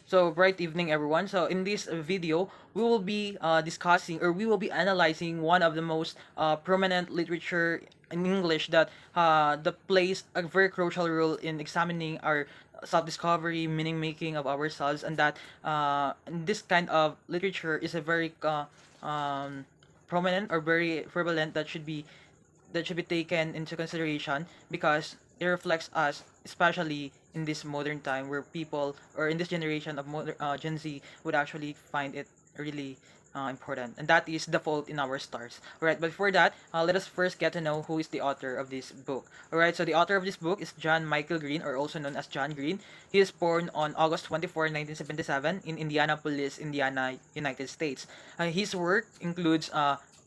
So, bright evening, everyone. So, in this video, we will be discussing or we will be analyzing one of the most prominent literature in English that plays a very crucial role in examining our self-discovery, meaning making of ourselves, and that this kind of literature is a very um, prominent or very prevalent that should be taken into consideration because it reflects us, especially in this modern time where people or in this generation of Gen Z would actually find it really important, and that is The Fault in Our Stars. All right, but before that, let us first get to know who is the author of this book. All right, so the author of this book is John Michael Green, or also known as John Green. He is born on August 24, 1977, in Indianapolis, Indiana, United States. His work includes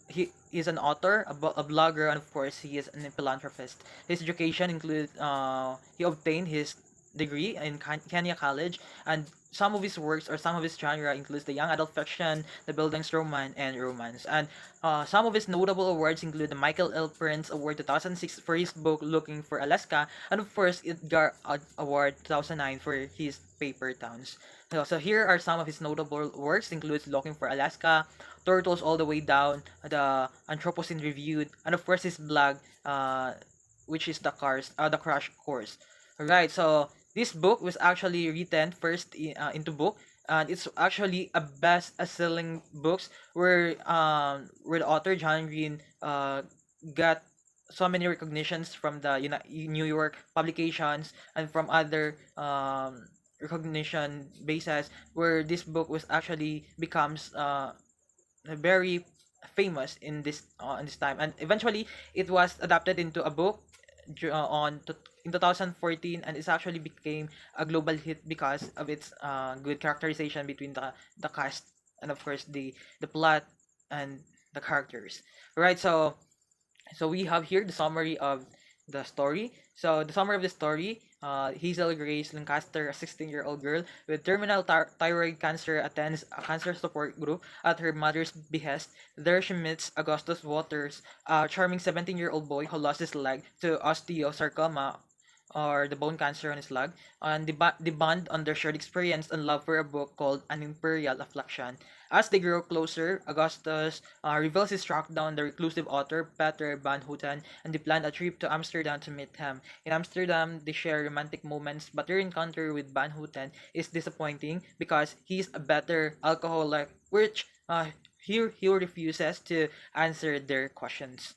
he is an author, a blogger, and of course, he is a philanthropist. His education includes he obtained his degree in Kenya College, and some of his works or some of his genre includes the young adult fiction, the buildings and romance. And some of his notable awards include the Michael L. Prince Award 2006 for his book Looking for Alaska, and of course, Edgar Award 2009 for his Paper Towns. So here are some of his notable works includes Looking for Alaska, Turtles All the Way Down, the Anthropocene Reviewed, and of course his blog, which is the Crash Course. Right. So this book was actually written first into book, and it's actually a best-selling books where the author John Green got so many recognitions from the New York publications and from other recognition bases where this book was actually becomes very famous in this time, and eventually it was adapted into a book in 2014, and it actually became a global hit because of its good characterization between the cast and of course the plot and the characters. Right, so we have here the summary of the story. So the summary of the story: Hazel Grace Lancaster, a 16-year-old girl with terminal thyroid cancer, attends a cancer support group at her mother's behest. There she meets Augustus Waters, a charming 17-year-old boy who lost his leg to osteosarcoma, or the bone cancer on his leg, and the bond on their shared experience and love for a book called An Imperial Affliction. As they grow closer, Augustus reveals he's tracked down the reclusive author Peter Van Houten, and they plan a trip to Amsterdam to meet him. In Amsterdam, they share romantic moments, but their encounter with Van Houten is disappointing because he's a better alcoholic, which he refuses to answer their questions.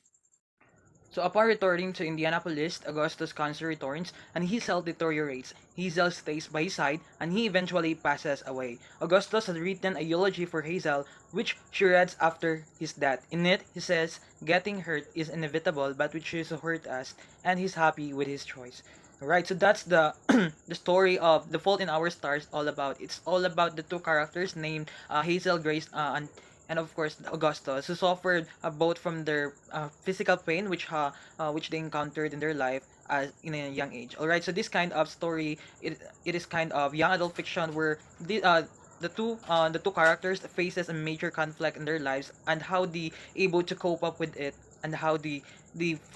So upon returning to Indianapolis, Augustus' cancer returns and his health deteriorates. Hazel stays by his side and he eventually passes away. Augustus has written a eulogy for Hazel, which she reads after his death. In it, he says, "Getting hurt is inevitable, but we choose to hurt us," and he's happy with his choice. Right, so that's the the story of The Fault in Our Stars all about. It's all about the two characters named Hazel Grace and of course Augustus, who suffered both from their physical pain which they encountered in their life as in a young age. All right, so this kind of story, it is kind of young adult fiction where the two characters faces a major conflict in their lives and how they able to cope up with it and how they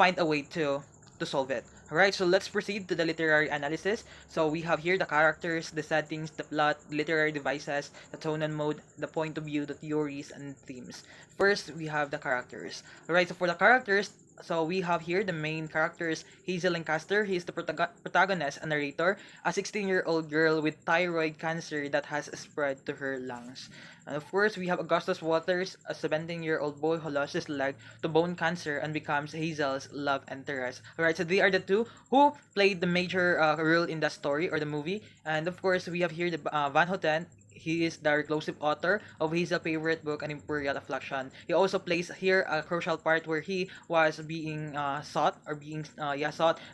find a way to solve it. Alright, so let's proceed to the literary analysis. So we have here the characters, the settings, the plot, literary devices, the tone and mode, the point of view, the theories, and themes. First, we have the characters. Alright, so for the characters, so we have here the main characters, Hazel Lancaster. He is the protagonist and narrator, a 16-year-old girl with thyroid cancer that has spread to her lungs. And of course, we have Augustus Waters, a 17-year-old boy who lost his leg to bone cancer and becomes Hazel's love interest. Alright, so they are the two who played the major role in the story or the movie. And of course, we have here the Van Houten. He is the reclusive author of Hazel's favorite book, An Imperial Affliction. He also plays here a crucial part where he was being sought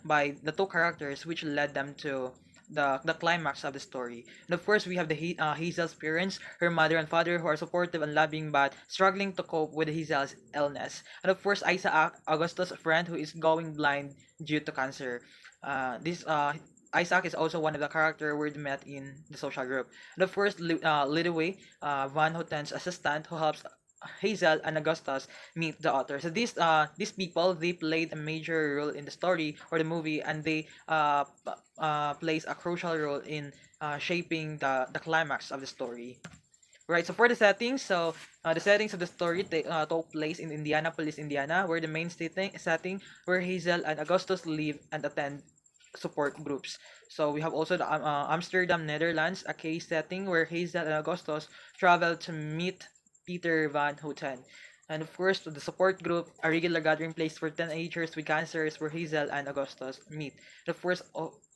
by the two characters, which led them to the climax of the story. And of course, we have Hazel's parents, her mother and father, who are supportive and loving but struggling to cope with Hazel's illness. And of course, Isaac, Augustus' friend, who is going blind due to cancer. This Isaac is also one of the characters we met in the social group. And of course, Lidway, Van Houten's assistant, Hazel and Augustus meet the author. So these people, they played a major role in the story or the movie, and they plays a crucial role in shaping the climax of the story. Right, so for the settings, the settings of the story took place in Indianapolis, Indiana, where the main setting where Hazel and Augustus live and attend support groups. So we have also the Amsterdam, Netherlands, a case setting where Hazel and Augustus travel to meet Peter Van Houten. And of course, the support group, a regular gathering place for teenagers with cancers where Hazel and Augustus meet. And of course,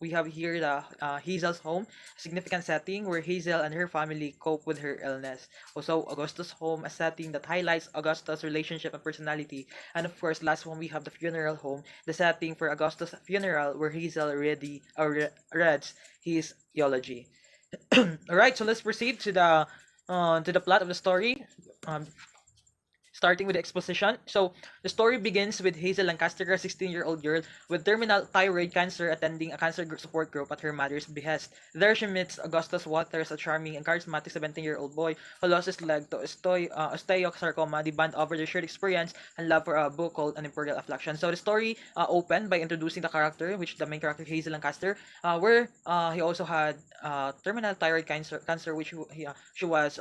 we have here the Hazel's home, a significant setting where Hazel and her family cope with her illness. Also, Augustus' home, a setting that highlights Augustus' relationship and personality. And of course, last one, we have the funeral home, the setting for Augustus' funeral where Hazel reads his eulogy. Alright, so let's proceed to the plot of the story. Starting with the exposition. So, the story begins with Hazel Lancaster, a 16-year-old girl with terminal thyroid cancer, attending a cancer support group at her mother's behest. There she meets Augustus Waters, a charming and charismatic 17-year-old boy who lost his leg to osteosarcoma. They bond over their shared experience and love for a book called An Imperial Affliction. So, the story opened by introducing the character, which the main character, Hazel Lancaster, where he also had terminal thyroid cancer which she was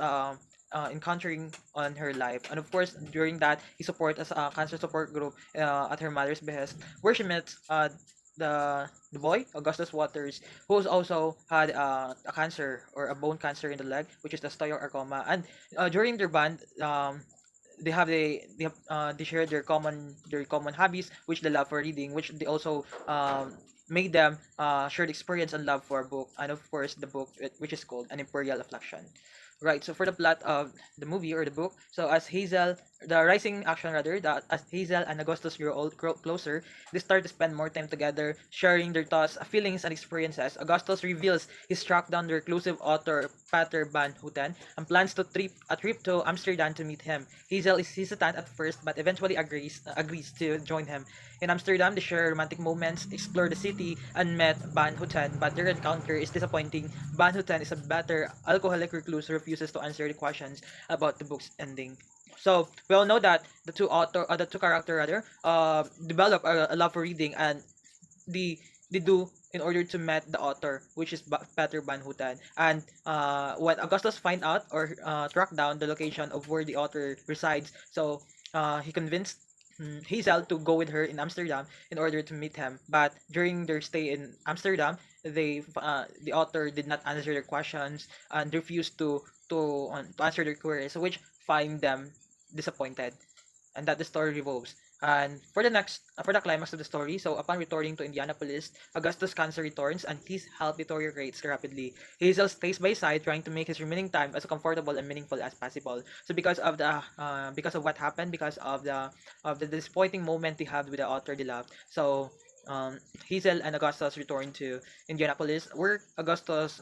encountering on her life. And of course, during that, he support as a cancer support group at her mother's behest, where she met the boy Augustus Waters, who's also had a cancer or a bone cancer in the leg, which is the osteosarcoma. And during their band, they share their common hobbies, which they love for reading, which they also made them shared experience and love for a book, and of course the book which is called An Imperial Affliction. Right, so for the plot of the movie or the book, so as Hazel, the rising action rather, that as Hazel and Augustus grow closer, they start to spend more time together, sharing their thoughts, feelings, and experiences. Augustus reveals he's tracked down the reclusive author Pater Van Houten and plans to a trip to Amsterdam to meet him. Hazel is hesitant at first, but eventually agrees to join him. In Amsterdam, they share romantic moments, explore the city, and met Van Houten, but their encounter is disappointing. Van Houten is a bitter alcoholic recluse who refuses to answer the questions about the book's ending. So we all know that the two character rather, develop a love for reading, and they do in order to meet the author, which is Peter Van Houten. And when Augustus find out or track down the location of where the author resides, so he convinced Hazel to go with her in Amsterdam in order to meet him. But during their stay in Amsterdam, the author did not answer their questions and refused to answer their queries, which find them disappointed, and that the story revolves. And for the climax of the story, so upon returning to Indianapolis, Augustus' cancer returns and his health deteriorates rapidly. Hazel stays by his side, trying to make his remaining time as comfortable and meaningful as possible. So because of what happened, because of the disappointing moment they had with the author they loved, so Hazel and Augustus return to Indianapolis, where Augustus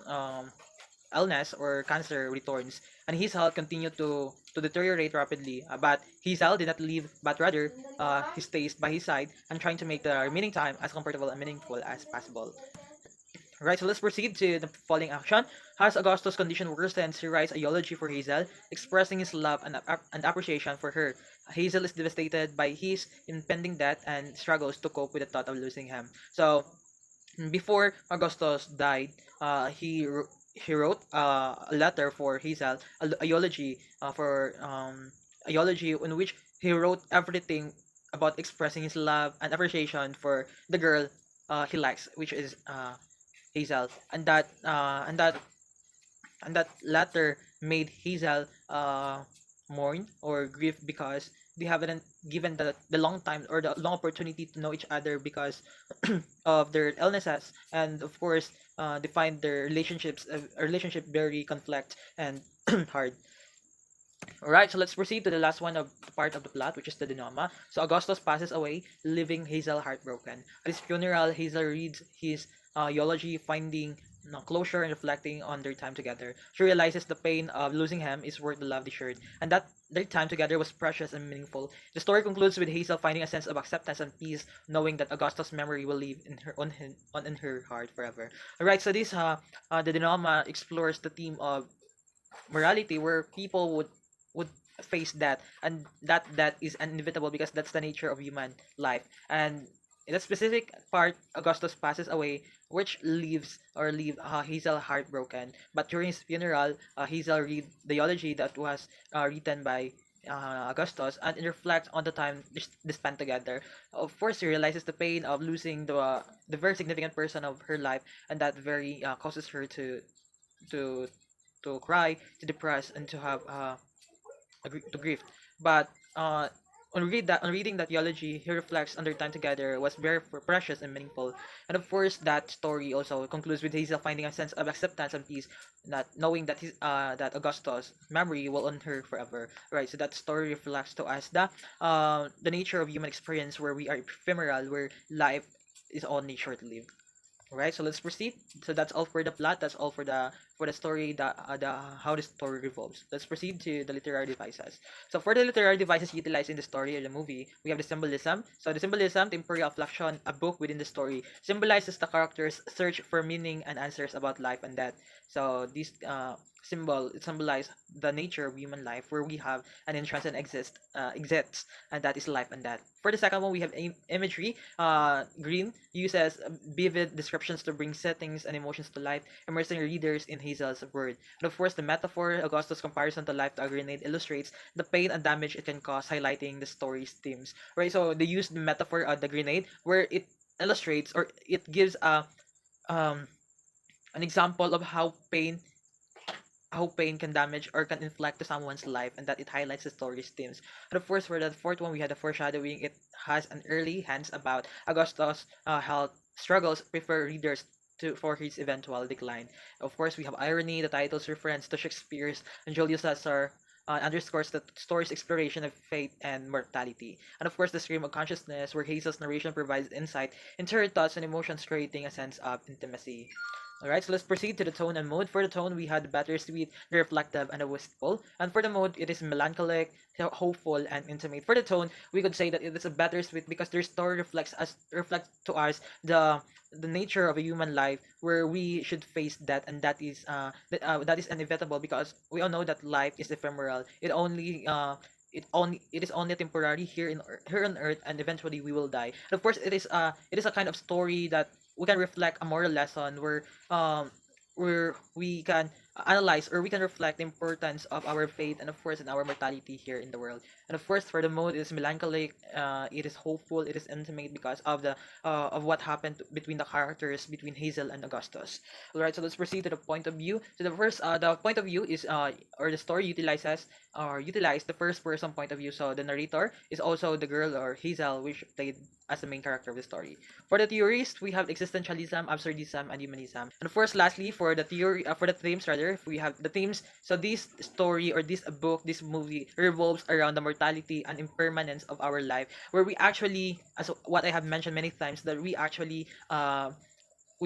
illness or cancer returns, and his health continued to deteriorate rapidly. But his health did not leave, but rather he stays by his side and trying to make the remaining time as comfortable and meaningful as possible. Right, so let's proceed to the following action. As Augustus' condition worsens, he writes a eulogy for Hazel, expressing his love and appreciation for her. Hazel is devastated by his impending death and struggles to cope with the thought of losing him. So, before Augustus died, he wrote a letter for Hazel, a eulogy a eulogy in which he wrote everything about expressing his love and appreciation for the girl he likes, which is Hazel, and that letter made Hazel mourn or grieve because they haven't given the long time or the long opportunity to know each other because of their illnesses, and of course they find their relationship very conflict and hard. Alright, so let's proceed to the last one of the part of the plot, which is the denouement. So Augustus passes away, leaving Hazel heartbroken. At his funeral, Hazel reads his eulogy, finding closure and reflecting on their time together. She realizes the pain of losing him is worth the love they shared, and that their time together was precious and meaningful. The story concludes with Hazel finding a sense of acceptance and peace, knowing that Augustus' memory will live in her heart forever. Alright, so the denouement explores the theme of morality, where people would would face that, and that is inevitable because that's the nature of human life. And in that specific part, Augustus passes away, which leave Hazel heartbroken. But during his funeral, Hazel read the eulogy that was written by Augustus, and it reflects on the time they spent together. Of course, she realizes the pain of losing the very significant person of her life, and that very causes her to to cry, to depress, and to have to grief. But on reading that eulogy, he reflects on their time together was very precious and meaningful. And of course, that story also concludes with Hazel finding a sense of acceptance and peace, not knowing that that Augustus' memory will on her forever. Right. So that story reflects to us the nature of human experience, where we are ephemeral, where life is only short lived. Right, so let's proceed. So that's all for the plot. That's all for the story. The how the story revolves. Let's proceed to the literary devices. So for the literary devices utilized in the story or the movie, we have the symbolism. So the symbolism, the Imperial Affliction, a book within the story, symbolizes the characters' search for meaning and answers about life and death. So this symbol, it symbolizes the nature of human life, where we have an entrance and exists, and that is life and death. For the second one, we have imagery. Green uses vivid descriptions to bring settings and emotions to life, immersing readers in Hazel's world. And of course, the metaphor, Augustus' comparison to life to a grenade, illustrates the pain and damage it can cause, highlighting the story's themes. Right, so they use the metaphor of the grenade, where it illustrates or it gives um an example of how pain can damage or can inflict to someone's life, and that it highlights the story's themes. And of course, for the fourth one, we had the foreshadowing. It has an early hints about Augustus' health struggles, prefer readers to for his eventual decline. Of course, we have irony. The title's reference to Shakespeare's and Julius Caesar underscores the story's exploration of fate and mortality. And of course, the stream of consciousness, where Hazel's narration provides insight into her thoughts and emotions, creating a sense of intimacy. Alright, so let's proceed to the tone and mood. For the tone, we had the bittersweet, the reflective, and the wistful. And for the mood, it is melancholic, hopeful, and intimate. For the tone, we could say that it is a bittersweet because their story reflects to us the nature of a human life, where we should face death, and that is inevitable because we all know that life is ephemeral. It is only temporary here on earth, and eventually we will die. And of course, it is a kind of story that we can reflect a moral lesson, where we can analyze or we can reflect the importance of our faith, and of course in our mortality here in the world. And of course, for the mood, it is melancholic, it is hopeful, it is intimate because of what happened between the characters, between Hazel and Augustus. All right, so let's proceed to the point of view. So the point of view is or the story utilize the first person point of view. So the narrator is also the girl, or Hazel, which played as the main character of the story. For the theorists, we have existentialism, absurdism, and humanism. And of course, lastly, for the themes rather, we have the themes. So this story or this book, this movie revolves around the mortality and impermanence of our life, where we actually, as what I have mentioned many times, that we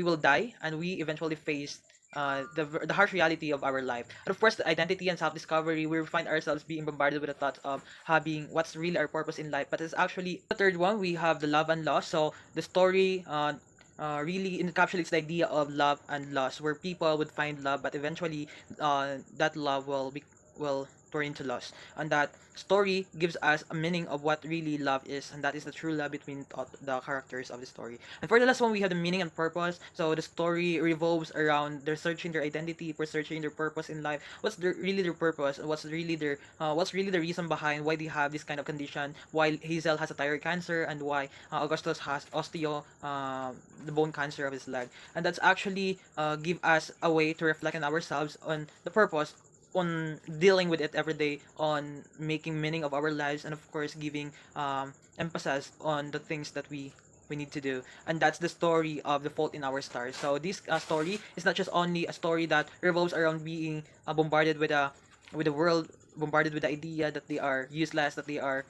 will die, and we eventually face the harsh reality of our life. And of course, the identity and self-discovery, we find ourselves being bombarded with the thoughts of having what's really our purpose in life. But it's actually the third one, we have the love and loss. So the story really encapsulates the idea of love and loss, where people would find love, but eventually that love will turn into loss. And that story gives us a meaning of what really love is, and that is the true love between the characters of the story. And for the last one, we have the meaning and purpose. So the story revolves around their searching their identity, for searching their purpose in life. Really their purpose? What's really the reason behind why they have this kind of condition? Why Hazel has a thyroid cancer, and why Augustus has the bone cancer of his leg. And that's actually give us a way to reflect on ourselves, on the purpose, on dealing with it every day, on making meaning of our lives, and of course giving emphasis on the things that we need to do. And that's the story of The Fault in Our Stars. So this story is not just only a story that revolves around being bombarded with the world, bombarded with the idea that they are useless, that they are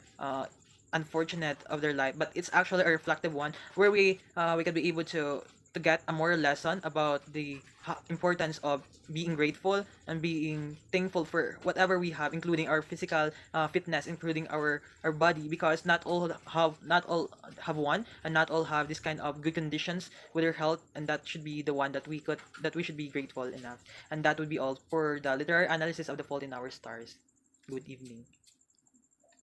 unfortunate of their life, but it's actually a reflective one, where we can be able to get a moral lesson about the importance of being grateful and being thankful for whatever we have, including our physical fitness, including our body, because not all have one, and not all have this kind of good conditions with their health, and that should be the one that we should be grateful enough. And that would be all for the literary analysis of The Fault in Our Stars. Good evening.